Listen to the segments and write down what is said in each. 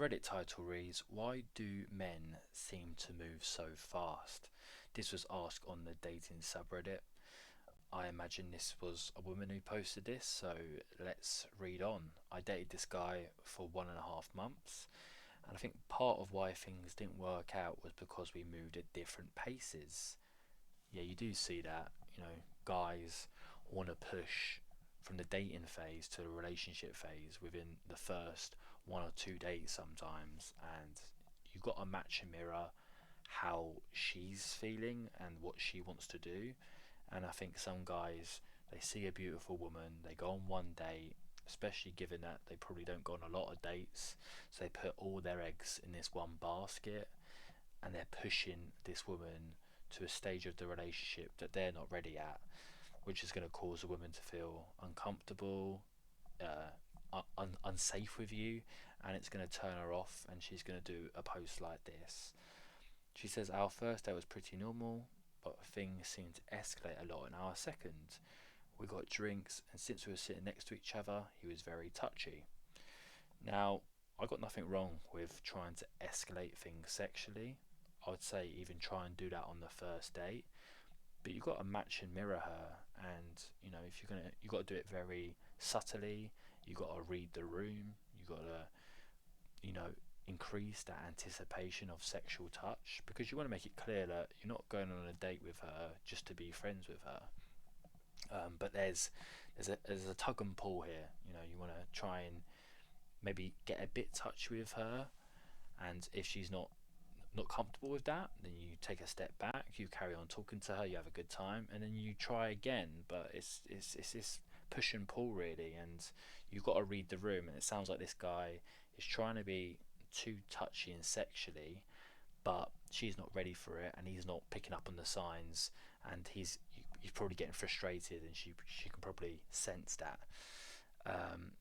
Reddit title reads, "Why do men seem to move so fast?" This was asked on the dating subreddit. I imagine this was a woman who posted this, so let's read on. I dated this guy for 1.5 months, and I think part of why things didn't work out was because we moved at different paces. Yeah, you do see that, guys want to push from the dating phase to the relationship phase within the first 1 or 2 days sometimes, and you've got to match and mirror how she's feeling and what she wants to do. And I think some guys, they see a beautiful woman, they go on one date, especially given that they probably don't go on a lot of dates, so they put all their eggs in this one basket, and they're pushing this woman to a stage of the relationship that they're not ready at, which is going to cause a woman to feel uncomfortable, unsafe with you, and it's going to turn her off. And she's going to do a post like this. She says, "Our first day was pretty normal, but things seemed to escalate a lot in our second. We got drinks, and since we were sitting next to each other, he was very touchy." Now, I got nothing wrong with trying to escalate things sexually. I would say even try and do that on the first date, but you've got to match and mirror her. And if you got to do it very subtly. You got to read the room. You got to you know increase that anticipation of sexual touch, because you want to make it clear that you're not going on a date with her just to be friends with her. But there's a tug and pull here. You want to try and maybe get a bit touchy with her, and if she's not comfortable with that, then you take a step back, you carry on talking to her, you have a good time, and then you try again. But it's this push and pull really, and you've got to read the room. And it sounds like this guy is trying to be too touchy and sexually, but she's not ready for it, and he's not picking up on the signs, and he's probably getting frustrated, and she can probably sense that. Um,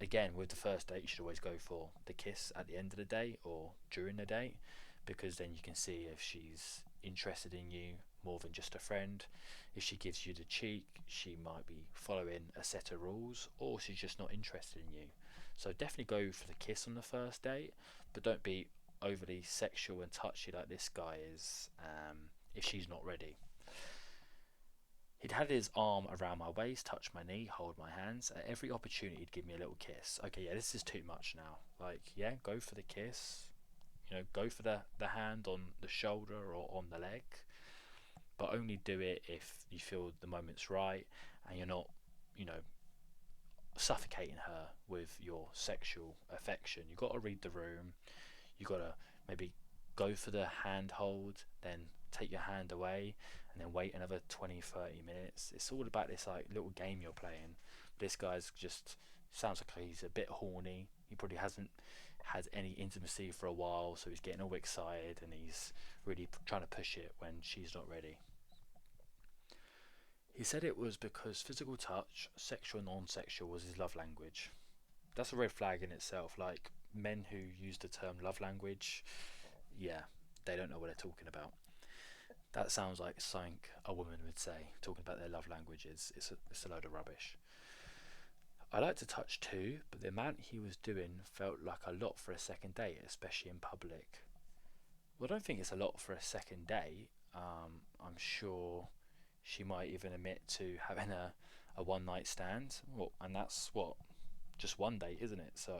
Again, with the first date, you should always go for the kiss at the end of the day or during the date, because then you can see if she's interested in you more than just a friend. If she gives you the cheek, she might be following a set of rules, or she's just not interested in you. So definitely go for the kiss on the first date, but don't be overly sexual and touchy like this guy is, if she's not ready. He'd had his arm around my waist, touch my knee, hold my hands. At every opportunity, he'd give me a little kiss. Okay, yeah, this is too much now. Like, yeah, go for the kiss. Go for the hand on the shoulder or on the leg, but only do it if you feel the moment's right and you're not, you know, suffocating her with your sexual affection. You've got to read the room. You've got to maybe go for the hand hold, then take your hand away, and then wait another 20-30 minutes. It's all about this like little game you're playing. This guy's just sounds like he's a bit horny. He probably hasn't had any intimacy for a while, so he's getting all excited and he's really trying to push it when she's not ready. He said it was because physical touch, sexual and non-sexual, was his love language. That's a red flag in itself. Like, men who use the term love language, yeah, they don't know what they're talking about. That sounds like something a woman would say, talking about their love languages. It's a load of rubbish. I like to touch too, but the amount he was doing felt like a lot for a second date, especially in public. Well, I don't think it's a lot for a second date. I'm sure she might even admit to having a one night stand. Well, and that's what, just one date, isn't it? So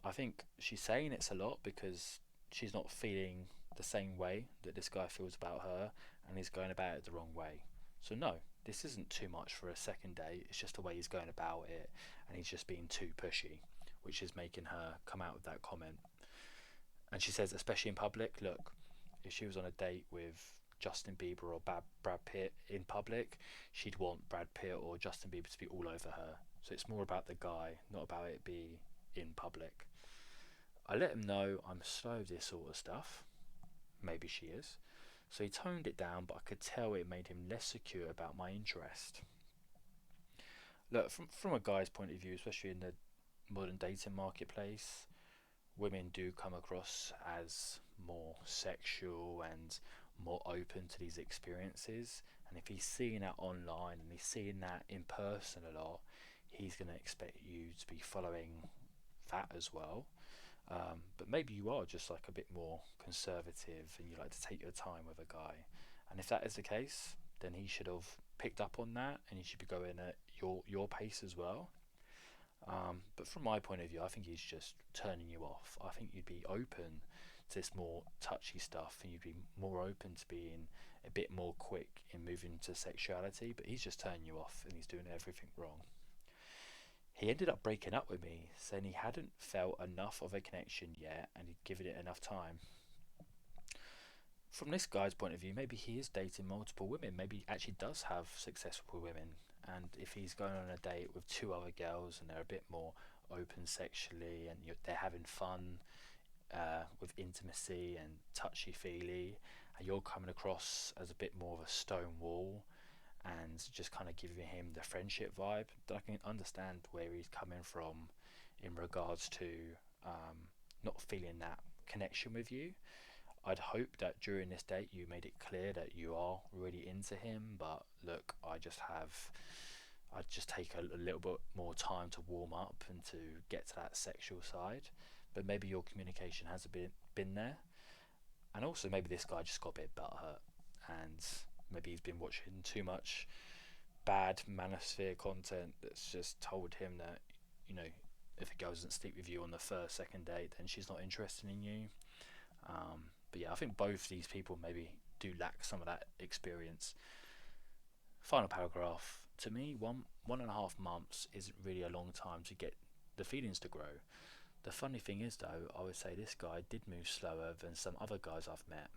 I think she's saying it's a lot because she's not feeling the same way that this guy feels about her, and he's going about it the wrong way. So no, this isn't too much for a second date. It's just the way he's going about it, and he's just being too pushy, which is making her come out with that comment. And she says, especially in public, look, if she was on a date with Justin Bieber or Brad Pitt in public, she'd want Brad Pitt or Justin Bieber to be all over her. So it's more about the guy, not about it be in public. I let him know I'm slow with this sort of stuff. Maybe she is. So he toned it down, but I could tell it made him less secure about my interest. Look, from a guy's point of view, especially in the modern dating marketplace, women do come across as more sexual and more open to these experiences. And if he's seeing that online and he's seeing that in person a lot, he's going to expect you to be following that as well. But maybe you are just like a bit more conservative and you like to take your time with a guy. And if that is the case, then he should have picked up on that and he should be going at your pace as well. But from my point of view, I think he's just turning you off. I think you'd be open to this more touchy stuff and you'd be more open to being a bit more quick in moving to sexuality, but he's just turning you off and he's doing everything wrong. He ended up breaking up with me, saying he hadn't felt enough of a connection yet and he'd given it enough time. From this guy's point of view, maybe he is dating multiple women. Maybe he actually does have successful women. And if he's going on a date with two other girls and they're a bit more open sexually and they're having fun with intimacy and touchy-feely, and you're coming across as a bit more of a stone wall and just kind of giving him the friendship vibe, I can understand where he's coming from in regards to not feeling that connection with you. I'd hope that during this date you made it clear that you are really into him, but look, I'd just take a little bit more time to warm up and to get to that sexual side. But maybe your communication hasn't been there. And also maybe this guy just got a bit butthurt and maybe he's been watching too much bad manosphere content that's just told him that, you know, if a girl doesn't sleep with you on the first, second date, then she's not interested in you. But yeah, I think both these people maybe do lack some of that experience. Final paragraph. To me, 1.5 months isn't really a long time to get the feelings to grow. The funny thing is though, I would say this guy did move slower than some other guys I've met.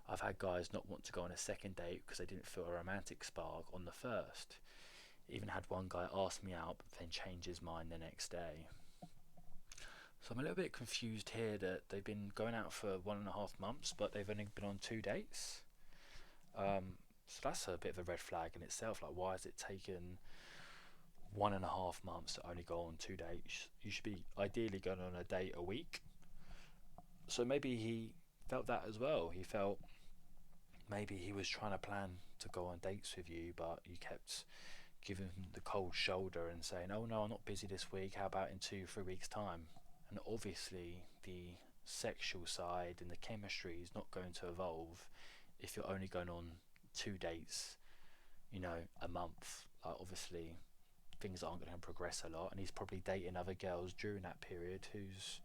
I've had guys not want to go on a second date because they didn't feel a romantic spark on the first. Even had one guy ask me out but then change his mind the next day. So I'm a little bit confused here that they've been going out for 1.5 months but they've only been on 2 dates. So that's a bit of a red flag in itself. Like, why has it taken 1.5 months to only go on 2 dates? You should be ideally going on a date a week. So maybe he felt that as well. He felt maybe he was trying to plan to go on dates with you, but you kept giving him the cold shoulder and saying, oh no, I'm not busy this week, how about in 2-3 weeks time? And obviously the sexual side and the chemistry is not going to evolve if you're only going on 2 dates, you know, a month. Like, obviously things aren't going to progress a lot, and he's probably dating other girls during that period who's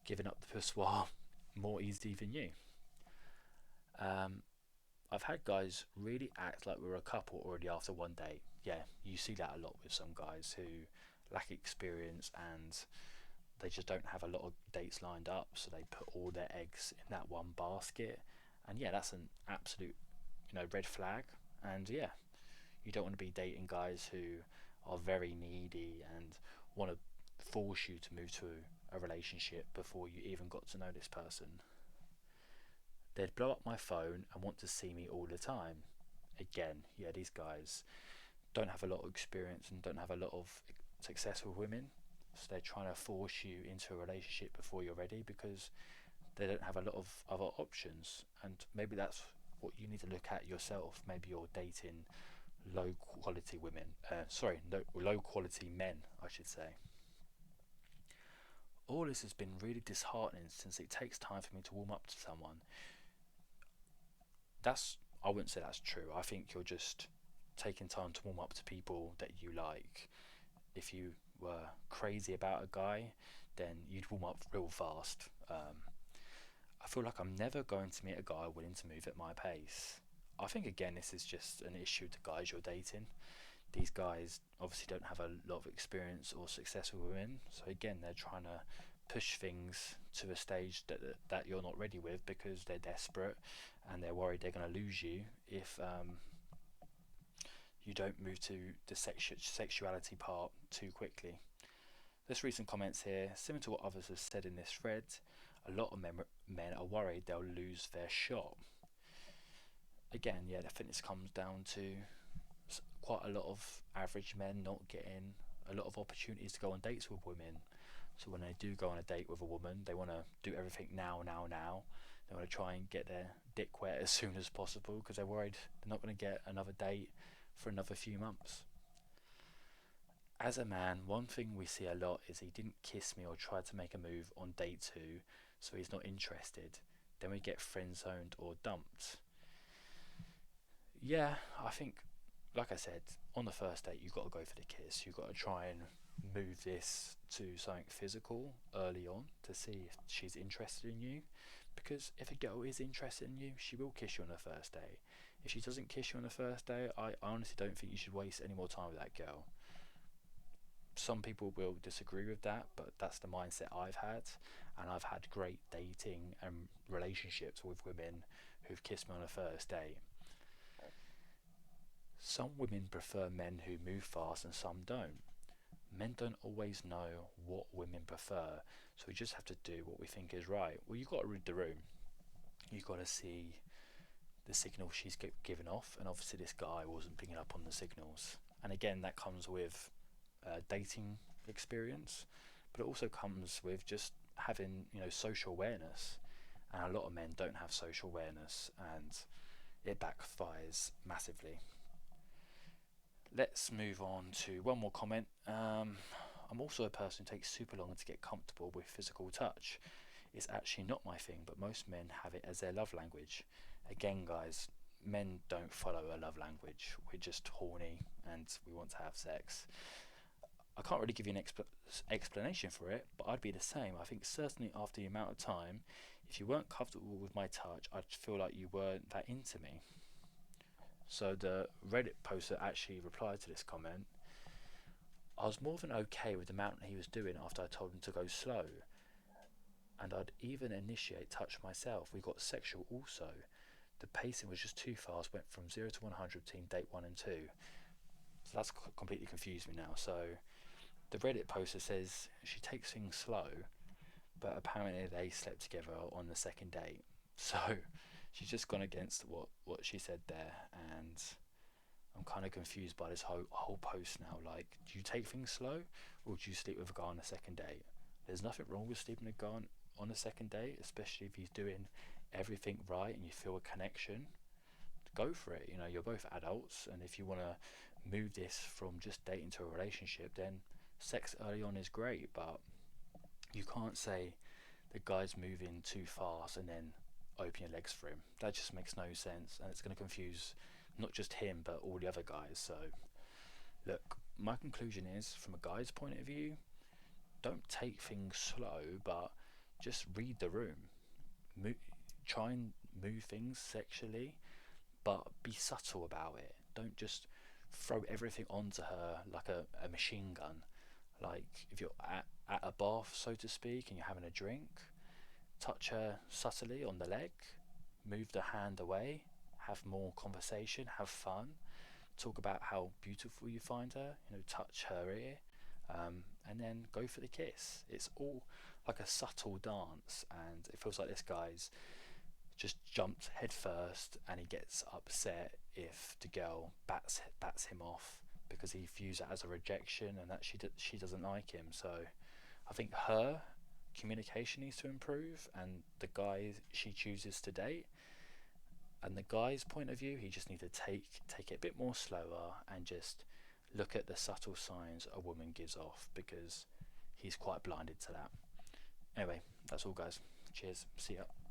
giving up the pissoir more easily than you. I've had guys really act like we're a couple already after one date. Yeah, you see that a lot with some guys who lack experience and they just don't have a lot of dates lined up, so they put all their eggs in that one basket. And yeah, that's an absolute, red flag. And yeah, you don't want to be dating guys who are very needy and want to force you to move to a relationship before you even got to know this person. They'd blow up my phone and want to see me all the time. Again, yeah, these guys don't have a lot of experience and don't have a lot of success with women, so they're trying to force you into a relationship before you're ready because they don't have a lot of other options. And maybe that's what you need to look at yourself. Maybe you're dating low quality women, low quality men, I should say. All this has been really disheartening since it takes time for me to warm up to someone. I wouldn't say that's true. I think you're just taking time to warm up to people that you like. If you were crazy about a guy, then you'd warm up real fast. I feel like I'm never going to meet a guy willing to move at my pace. I think again this is just an issue with the guys you're dating. These guys obviously don't have a lot of experience or success with women, so again they're trying to push things to a stage that you're not ready with because they're desperate and they're worried they're going to lose you if you don't move to the sexuality part too quickly. Let's read some comments here. Similar to what others have said in this thread, a lot of men are worried they'll lose their shot. Again, yeah, I think this comes down to quite a lot of average men not getting a lot of opportunities to go on dates with women. So when they do go on a date with a woman, they want to do everything now. They want to try and get their dick wet as soon as possible because they're worried they're not going to get another date for another few months. As a man, one thing we see a lot is he didn't kiss me or try to make a move on date two, so he's not interested. Then we get friend zoned or dumped. Yeah, I think, like I said, on the first date, you've got to go for the kiss. You've got to try and move this to something physical early on to see if she's interested in you. Because if a girl is interested in you, she will kiss you on the first day. If she doesn't kiss you on the first day, I honestly don't think you should waste any more time with that girl. Some people will disagree with that, but that's the mindset I've had, and I've had great dating and relationships with women who've kissed me on the first date. Some women prefer men who move fast and some don't. Men don't always know what women prefer, so we just have to do what we think is right. Well, you've got to read the room. You've got to see the signal she's giving off, and obviously this guy wasn't picking up on the signals. And again, that comes with dating experience, but it also comes with just having, social awareness. And a lot of men don't have social awareness, and it backfires massively. Let's move on to one more comment. I'm also a person who takes super long to get comfortable with physical touch. It's actually not my thing, but most men have it as their love language. Again, guys, men don't follow a love language. We're just horny and we want to have sex. I can't really give you an explanation for it, but I'd be the same. I think certainly after the amount of time, if you weren't comfortable with my touch, I'd feel like you weren't that into me. So the Reddit poster actually replied to this comment. I was more than okay with the amount he was doing after I told him to go slow, and I'd even initiate touch myself. We got sexual also. The pacing was just too fast, went from 0 to 100 between date 1 and 2. So that's completely confused me now. So the Reddit poster says she takes things slow, but apparently they slept together on the second date. So she's just gone against what she said there, and I'm kind of confused by this whole post now. Like, do you take things slow, or do you sleep with a guy on the second date? There's nothing wrong with sleeping with a guy on the second date, especially if he's doing everything right and you feel a connection. Go for it. You're both adults, and if you want to move this from just dating to a relationship, then sex early on is great, but you can't say the guy's moving too fast and then open your legs for him. That just makes no sense, and it's going to confuse not just him but all the other guys. So look, my conclusion is, from a guy's point of view, don't take things slow, but just read the room. Try and move things sexually, but be subtle about it. Don't just throw everything onto her like a machine gun. Like, if you're at a bath, so to speak, and you're having a drink, touch her subtly on the leg, move the hand away, have more conversation, have fun, talk about how beautiful you find her, touch her ear, and then go for the kiss. It's all like a subtle dance, and it feels like this guy's just jumped head first, and he gets upset if the girl bats him off because he views it as a rejection and that she doesn't like him. So I think her communication needs to improve, and the guy she chooses to date, and the guy's point of view, he just needs to take it a bit more slower and just look at the subtle signs a woman gives off, because he's quite blinded to that. Anyway, that's all, guys. Cheers. See ya.